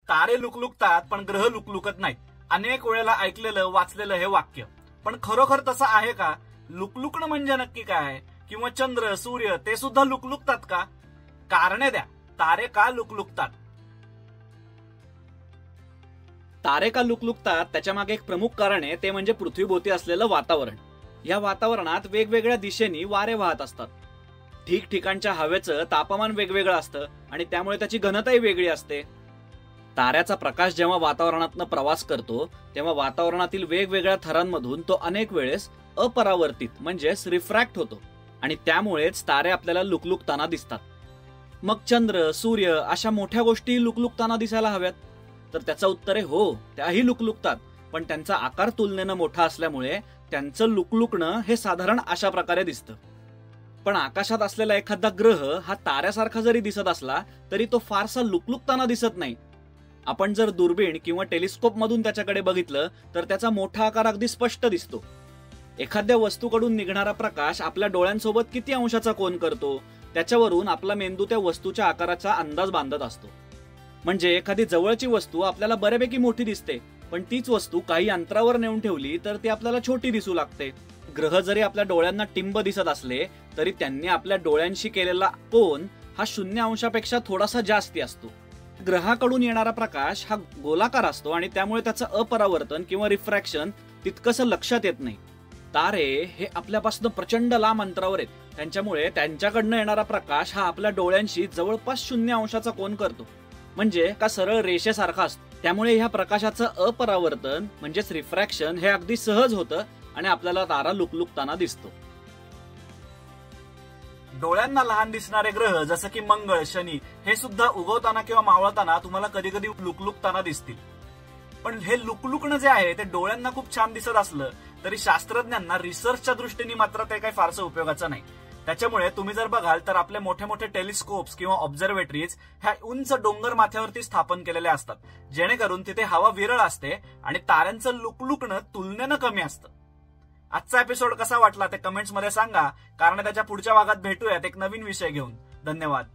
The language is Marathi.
तारे लुकलुकतात पण ग्रह लुकलुकत नाहीत. अनेक वेळेला ऐकलेलं वाचलेलं हे वाक्य, पण खरोखर तसं आहे का? लुकलुकणं म्हणजे नक्की काय? किंवा चंद्र सूर्य ते सुद्धा लुकलुकतात का? कारणे द्या, तारे का लुकलुकतात? तारे का लुकलुकतात त्याच्या मागे एक प्रमुख कारण आहे, ते म्हणजे पृथ्वीभोवती असलेलं वातावरण. या वातावरणात वेगवेगळ्या दिशेनी वारे वाहत असतात. ठिकठिकाणच्या हवेचं तापमान वेगवेगळं असतं आणि त्यामुळे त्याची घनताही वेगळी असते. ताऱ्याचा प्रकाश जेव्हा वातावरणातनं प्रवास करतो तेव्हा वातावरणातील वेगवेगळ्या थरांमधून तो अनेक वेळेस अपरावर्तित म्हणजेच रिफ्रॅक्ट होतो आणि त्यामुळेच तारे आपल्याला लुकलुकताना दिसतात. मग चंद्र सूर्य अशा मोठ्या गोष्टी लुकलुकताना दिसायला हव्यात? तर त्याचं उत्तर आहे हो, त्याही लुकलुकतात, पण त्यांचा आकार तुलनेनं मोठा असल्यामुळे त्यांचं लुकलुकणं हे साधारण अशा प्रकारे दिसतं. पण आकाशात असलेला एखादा ग्रह हा ताऱ्यासारखा जरी दिसत असला तरी तो फारसा लुकलुकताना दिसत नाही. आपण जर दुर्बीण किंवा टेलिस्कोप मधून त्याच्याकडे बघितलं तर त्याचा मोठा आकार अगदी स्पष्ट दिसतो. एखाद्या वस्तूकडून निघणारा प्रकाश आपल्या डोळ्यांसोबत किती अंशाचा कोन करतो त्याच्यावरून आपला मेंदू त्या वस्तूच्या आकाराचा अंदाज बांधत असतो. म्हणजे एखादी जवळची वस्तू आपल्याला बऱ्यापैकी मोठी दिसते, पण तीच वस्तू काही अंतरावर नेऊन ठेवली तर ती आपल्याला छोटी दिसू लागते. ग्रह जरी आपल्या डोळ्यांना टिंब दिसत असले तरी त्यांनी आपल्या डोळ्यांशी केलेला कोन हा 0 अंशापेक्षा थोडासा जास्ती असतो. ग्रहाकडून येणारा प्रकाश हा गोलाकार असतो आणि त्यामुळे त्याचं अपरावर्तन किंवा रिफ्रॅक्शन तितकंसं लक्षात येत नाही. तारे हे आपल्यापासून प्रचंड लांब अंतरावर आहेत, त्यांच्यामुळे त्यांच्याकडनं येणारा प्रकाश हा आपल्या डोळ्यांशी जवळपास 0 अंशाचा कोन करतो, म्हणजे का सरळ रेषेसारखा असतो. त्यामुळे ह्या प्रकाशाचं अपरावर्तन म्हणजेच रिफ्रॅक्शन हे अगदी सहज होतं आणि आपल्याला तारा लुकलुकताना दिसतो. डोळ्यांना लहान दिसणारे ग्रह जसं की मंगळ शनी हे सुद्धा उगवताना किंवा मावळताना तुम्हाला कधी कधी लुकलुकताना दिसतील. पण हे लुकलुकणं जे आहे ते डोळ्यांना खूप छान दिसत असलं तरी शास्त्रज्ञांना रिसर्चच्या दृष्टीने मात्र ते काही फारसं उपयोगाचं नाही. त्याच्यामुळे तुम्ही जर बघाल तर आपले मोठे मोठे टेलिस्कोप्स किंवा ऑब्झर्वेटरीज ह्या उंच डोंगर माथ्यावरती स्थापन केलेल्या असतात, जेणेकरून तिथे हवा विरळ असते आणि ताऱ्यांचं लुकलुकणं तुलनेनं कमी असतं. आजचा एपिसोड कसा वाटला ते कमेंट्स मध्ये सांगा, कारण त्याच्या पुढच्या भागात भेटूयात एक नवीन विषय घेऊन. धन्यवाद.